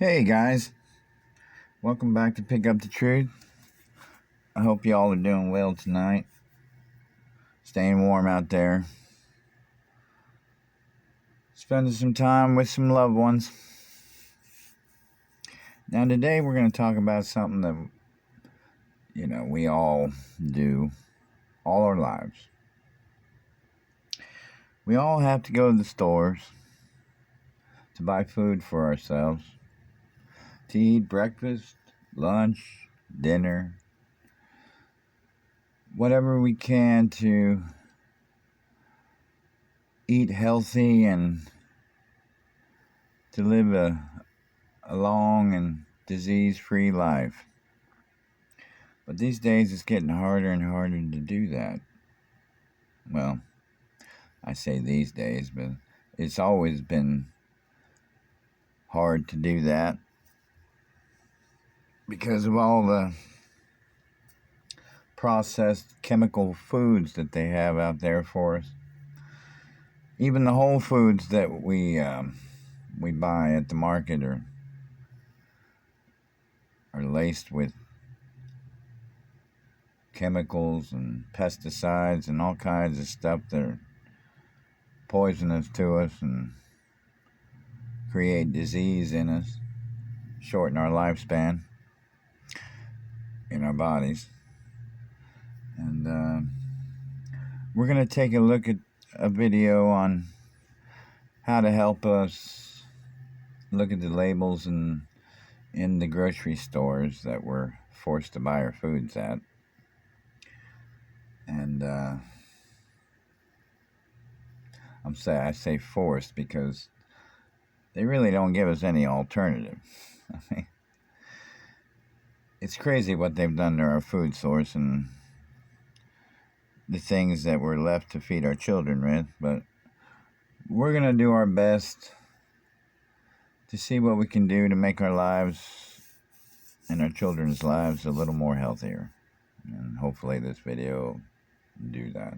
Hey guys, welcome back to Pick Up the Truth. I hope y'all are doing well tonight. Staying warm out there. Spending some time with some loved ones. Now today we're going to talk about something that, we all do all our lives. We all have to go to the stores to buy food for ourselves, to eat breakfast, lunch, dinner, whatever we can to eat healthy and to live a long and disease-free life. But these days it's getting harder and harder to do that. Well, I say these days, but it's always been hard to do that because of all the processed chemical foods that they have out there for us. Even the whole foods that we buy at the market are laced with chemicals and pesticides and all kinds of stuff that are poisonous to us and create disease in us, shorten our lifespan in our bodies. And we're going to take a look at a video on how to help us look at the labels in the grocery stores that we're forced to buy our foods at. And I say forced because they really don't give us any alternative. I mean, it's crazy what they've done to our food source and the things that we're left to feed our children with, but we're going to do our best to see what we can do to make our lives and our children's lives a little more healthier. And hopefully this video will do that.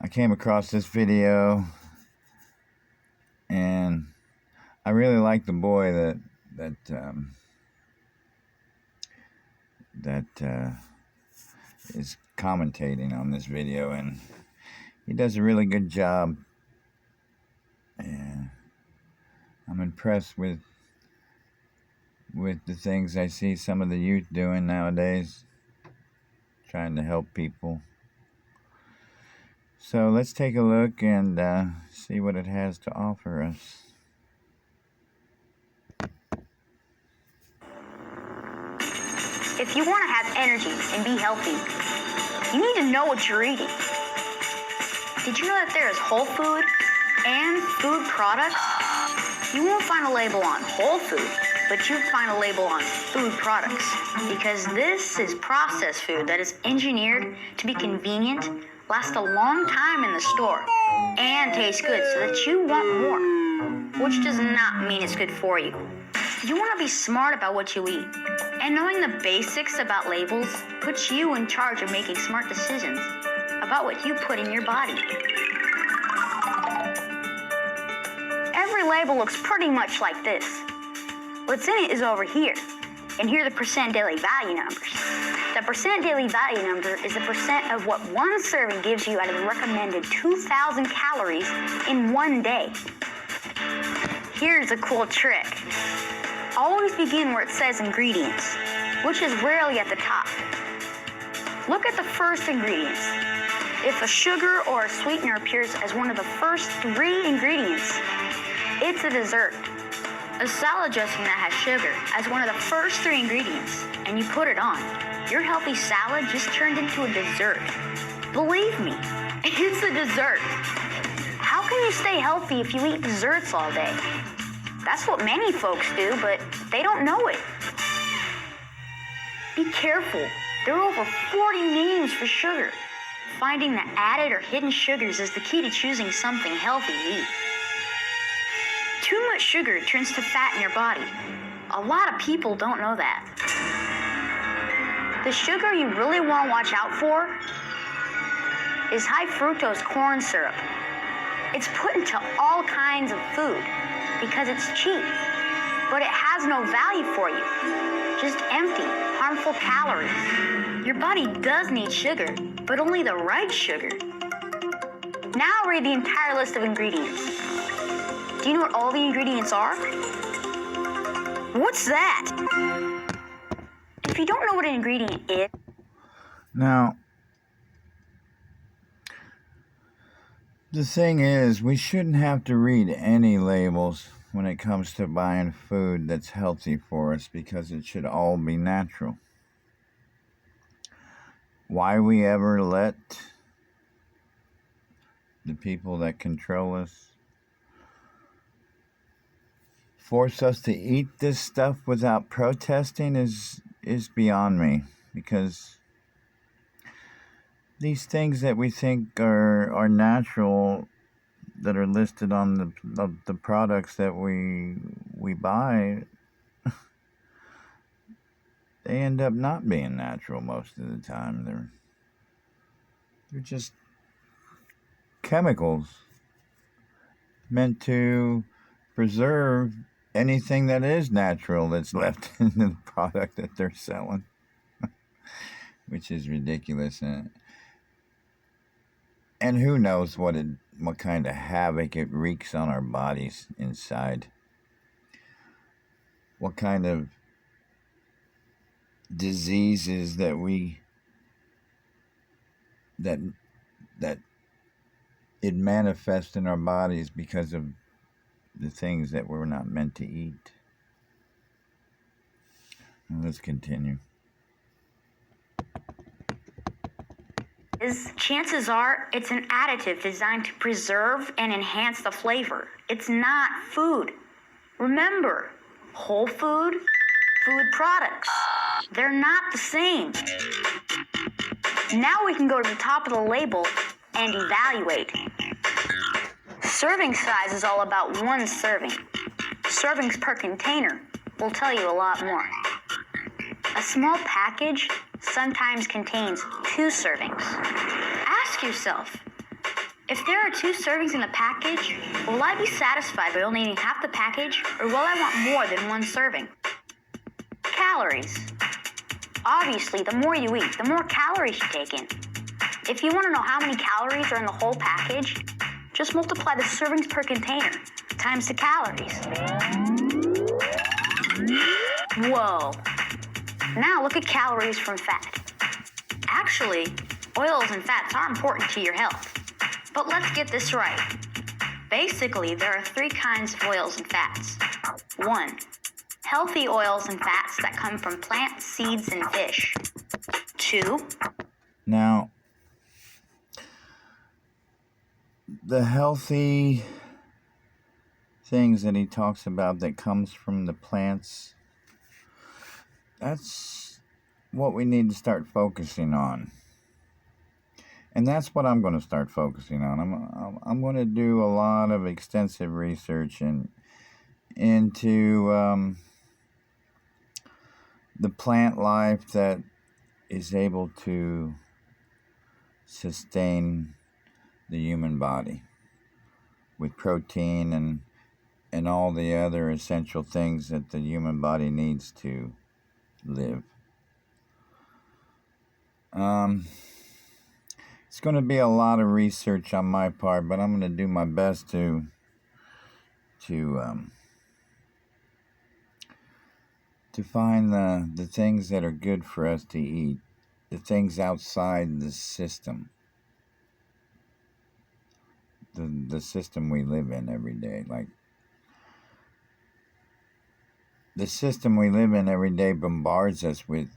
I came across this video and I really like the boy that is commentating on this video, and he does a really good job. And I'm impressed with the things I see some of the youth doing nowadays, trying to help people. So let's take a look and see what it has to offer us. If you want to have energy and be healthy, you need to know what you're eating. Did you know that there is whole food and food products? You won't find a label on whole food, but you'll find a label on food products, because this is processed food that is engineered to be convenient, last a long time in the store, and taste good so that you want more, which does not mean it's good for you. You want to be smart about what you eat, and knowing the basics about labels puts you in charge of making smart decisions about what you put in your body. Every label looks pretty much like this. What's in it is over here, and here are the percent daily value numbers. The percent daily value number is the percent of what one serving gives you out of the recommended 2,000 calories in one day. Here's a cool trick. Always begin where it says ingredients, which is rarely at the top. Look at the first ingredients. If a sugar or a sweetener appears as one of the first 3 ingredients, it's a dessert. A salad dressing that has sugar as one of the first 3 ingredients, and you put it on, your healthy salad just turned into a dessert. Believe me, it's a dessert. How can you stay healthy if you eat desserts all day? That's what many folks do, but they don't know it. Be careful. There are over 40 names for sugar. Finding the added or hidden sugars is the key to choosing something healthy to eat. Too much sugar turns to fat in your body. A lot of people don't know that. The sugar you really want to watch out for is high fructose corn syrup. It's put into all kinds of food because it's cheap. but it has no value for you. Just empty, harmful calories. Your body does need sugar, but only the right sugar. Now read the entire list of ingredients. Do you know what all the ingredients are? What's that? If you don't know what an ingredient is... Now, the thing is, we shouldn't have to read any labels when it comes to buying food that's healthy for us, because it should all be natural. Why we ever let the people that control us force us to eat this stuff without protesting is beyond me, because these things that we think are natural, that are listed on the products that we buy, they end up not being natural most of the time. They're just chemicals meant to preserve anything that is natural that's left in the product that they're selling, which is ridiculous. And who knows what kind of havoc it wreaks on our bodies inside. What kind of diseases that it manifests in our bodies because of the things that we're not meant to eat. Let's continue. Chances are it's an additive designed to preserve and enhance the flavor. It's not food. Remember, whole food products, they're not the same. Now we can go to the top of the label and evaluate. Serving size is all about one serving. Servings per container will tell you a lot more. A small package sometimes contains 2 servings. Ask yourself, if there are 2 servings in the package, will I be satisfied by only eating half the package, or will I want more than 1 serving? Calories. Obviously, the more you eat, the more calories you take in. If you want to know how many calories are in the whole package, just multiply the servings per container times the calories. Whoa. Now look at calories from fat. Actually, oils and fats are important to your health. But let's get this right. Basically, there are 3 kinds of oils and fats. 1, healthy oils and fats that come from plants, seeds, and fish. 2, now, the healthy things that he talks about that comes from the plants, that's what we need to start focusing on. And that's what I'm going to start focusing on. I'm going to do a lot of extensive research into the plant life that is able to sustain the human body with protein and all the other essential things that the human body needs to live. It's going to be a lot of research on my part, but I'm going to do my best to find the things that are good for us to eat, the things outside the system, the system we live in every day. Like, the system we live in every day bombards us with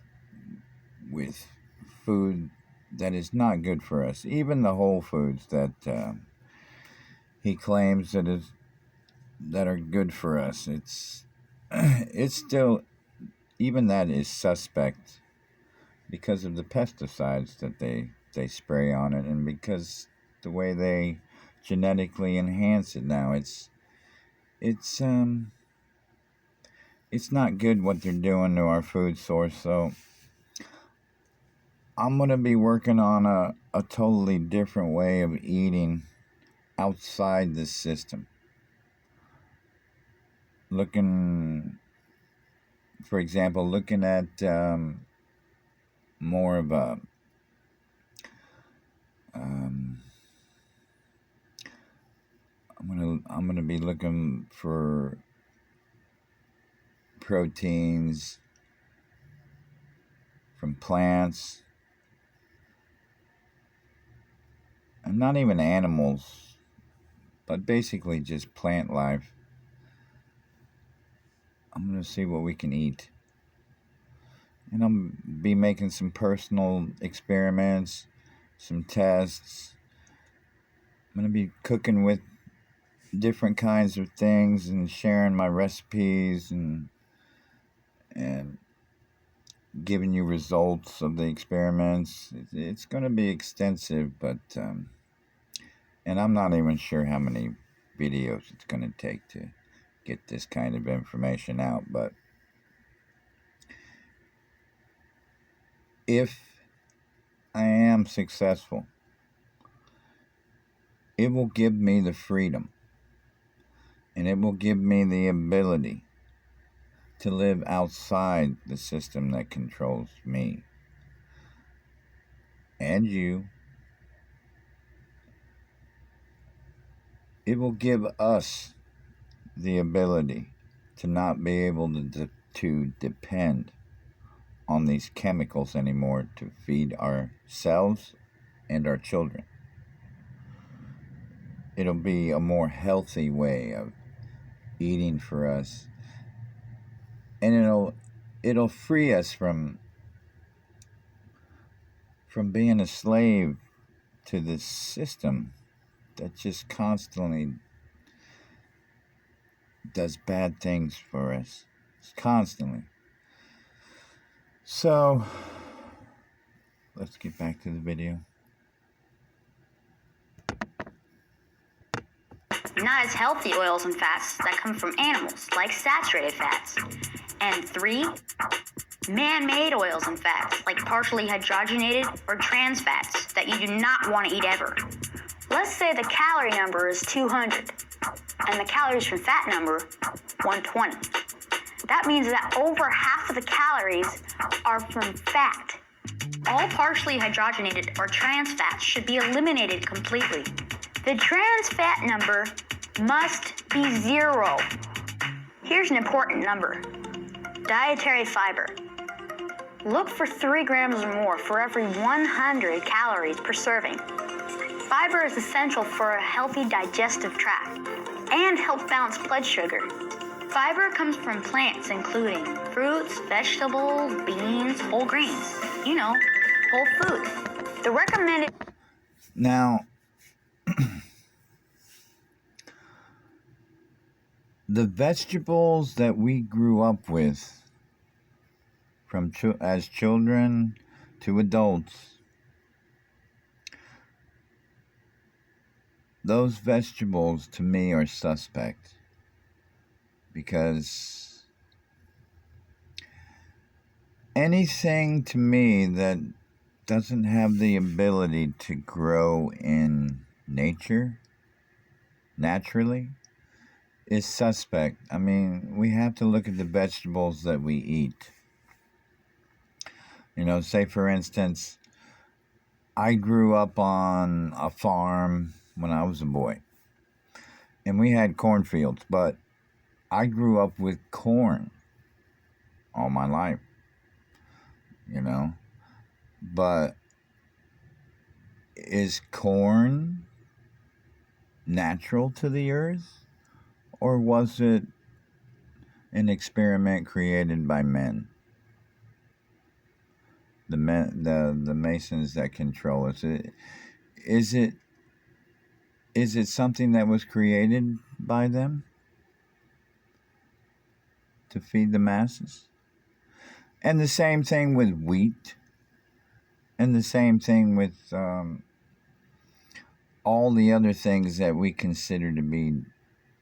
food that is not good for us. Even the whole foods that he claims that are good for us, it's still, even that is suspect because of the pesticides that they spray on it, and because the way they genetically enhance it now. It's not good what they're doing to our food source. So I'm going to be working on a totally different way of eating outside this system. Looking for example, looking at more of a um, I'm gonna be looking for proteins from plants, and not even animals, but basically just plant life. I'm gonna see what we can eat, and I'll be making some personal experiments, some tests. I'm gonna be cooking with different kinds of things and sharing my recipes and giving you results of the experiments. It's going to be extensive, but and I'm not even sure how many videos it's going to take to get this kind of information out. But if I am successful, it will give me the freedom and it will give me the ability to live outside the system that controls me and you. It will give us the ability to not be able to depend on these chemicals anymore to feed ourselves and our children. It'll be a more healthy way of eating for us, and it'll free us from being a slave to this system that just constantly does bad things for us. It's constantly. So let's get back to the video. Not as healthy oils and fats that come from animals, like saturated fats. And 3, man-made oils and fats, like partially hydrogenated or trans fats that you do not want to eat ever. Let's say the calorie number is 200, and the calories from fat number 120. That means that over half of the calories are from fat. All partially hydrogenated or trans fats should be eliminated completely. The trans fat number must be 0. Here's an important number. Dietary fiber. Look for 3 grams or more for every 100 calories per serving. Fiber is essential for a healthy digestive tract and helps balance blood sugar. Fiber comes from plants including fruits, vegetables, beans, whole grains. You know, whole food. The recommended... Now, the vegetables that we grew up with from as children to adults, those vegetables to me are suspect because anything to me that doesn't have the ability to grow in nature naturally is suspect. I mean, we have to look at the vegetables that we eat. You know, say for instance, I grew up on a farm when I was a boy, and we had cornfields, but I grew up with corn all my life, you know. But is corn natural to the earth, or was it an experiment created by men? The masons that control us. Is it something that was created by them to feed the masses? And the same thing with wheat, and the same thing with all the other things that we consider to be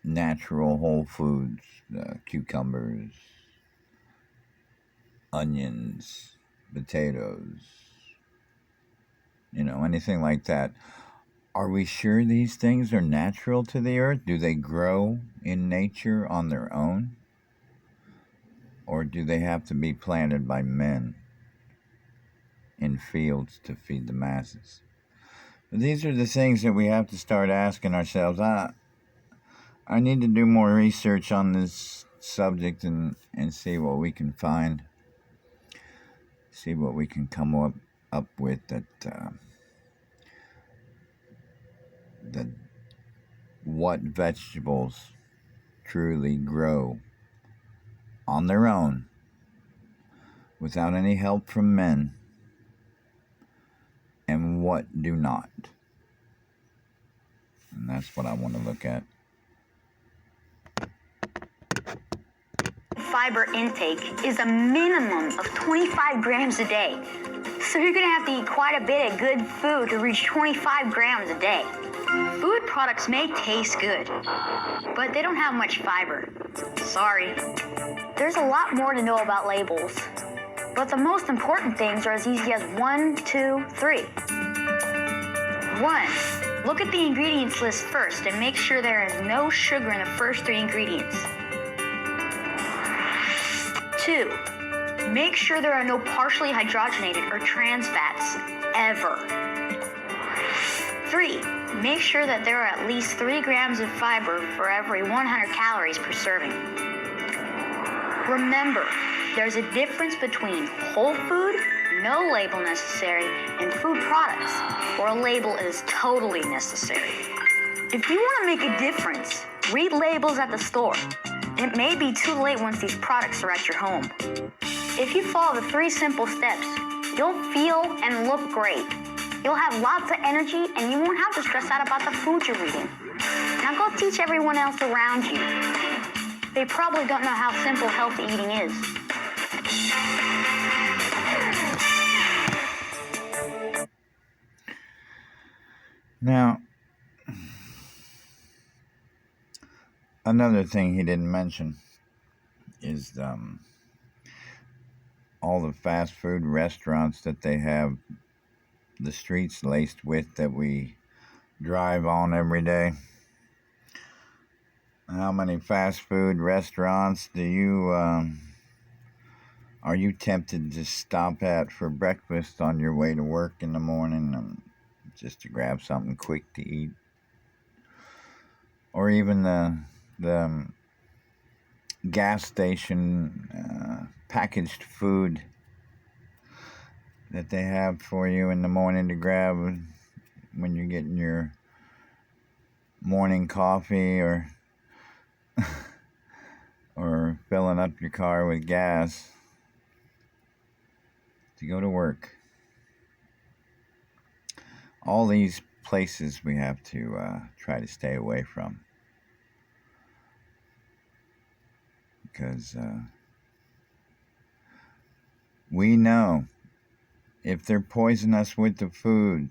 natural whole foods, cucumbers, onions, potatoes, you know, anything like that. Are we sure these things are natural to the earth? Do they grow in nature on their own? or do they have to be planted by men in fields to feed the masses? These are the things that we have to start asking ourselves. I need to do more research on this subject and see what we can find, see what we can come up with that what vegetables truly grow on their own without any help from men and what do not. And that's what I want to look at. Fiber intake is a minimum of 25 grams a day. So you're going to have to eat quite a bit of good food to reach 25 grams a day. Food products may taste good, but they don't have much fiber. Sorry. There's a lot more to know about labels, but the most important things are as easy as 1, 2, 3. 1. Look at the ingredients list first and make sure there is no sugar in the first 3 ingredients. 2. Make sure there are no partially hydrogenated or trans fats ever. 3. Make sure that there are at least 3 grams of fiber for every 100 calories per serving. Remember, there's a difference between whole food, no label necessary, and food products, where a label is totally necessary. If you want to make a difference, read labels at the store. It may be too late once these products are at your home. If you follow the 3 simple steps, you'll feel and look great. You'll have lots of energy and you won't have to stress out about the food you're eating. Now go teach everyone else around you. They probably don't know how simple healthy eating is. Now, another thing he didn't mention is all the fast food restaurants that they have the streets laced with that we drive on every day. How many fast food restaurants do you are you tempted to stop at for breakfast on your way to work in the morning, just to grab something quick to eat? Or even the gas station packaged food that they have for you in the morning to grab when you're getting your morning coffee or or filling up your car with gas to go to work. All these places we have to try to stay away from, because we know if they're poisoning us with the food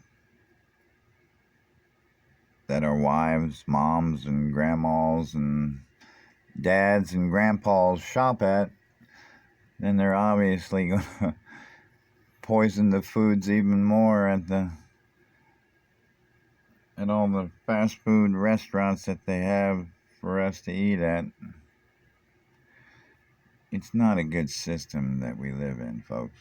that our wives, moms, and grandmas, and dads and grandpas shop at, then they're obviously going to poison the foods even more at all the fast food restaurants that they have for us to eat at. It's not a good system that we live in, folks.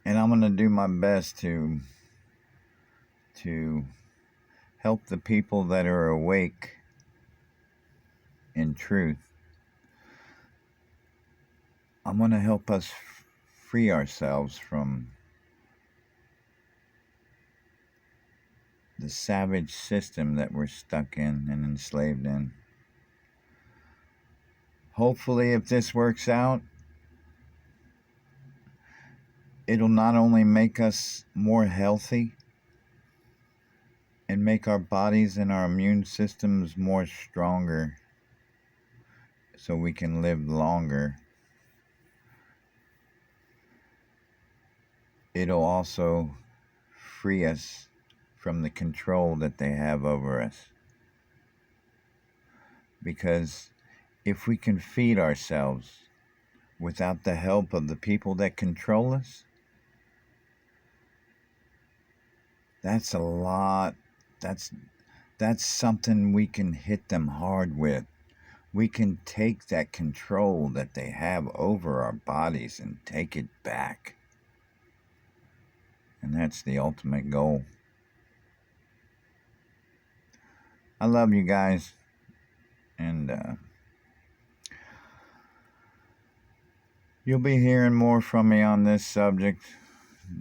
And I'm going to do my best to help the people that are awake in truth. I'm going to help us free ourselves from the savage system that we're stuck in and enslaved in. Hopefully, if this works out, it'll not only make us more healthy and make our bodies and our immune systems more stronger so we can live longer. It'll also free us from the control that they have over us. Because if we can feed ourselves without the help of the people that control us, that's a lot. That's something we can hit them hard with we can take that control that they have over our bodies and take it back. And that's the ultimate goal. I love you guys. And you'll be hearing more from me on this subject.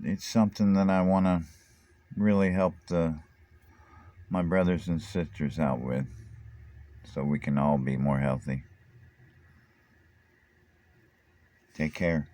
It's something that I want to really help my brothers and sisters out with, so we can all be more healthy. Take care.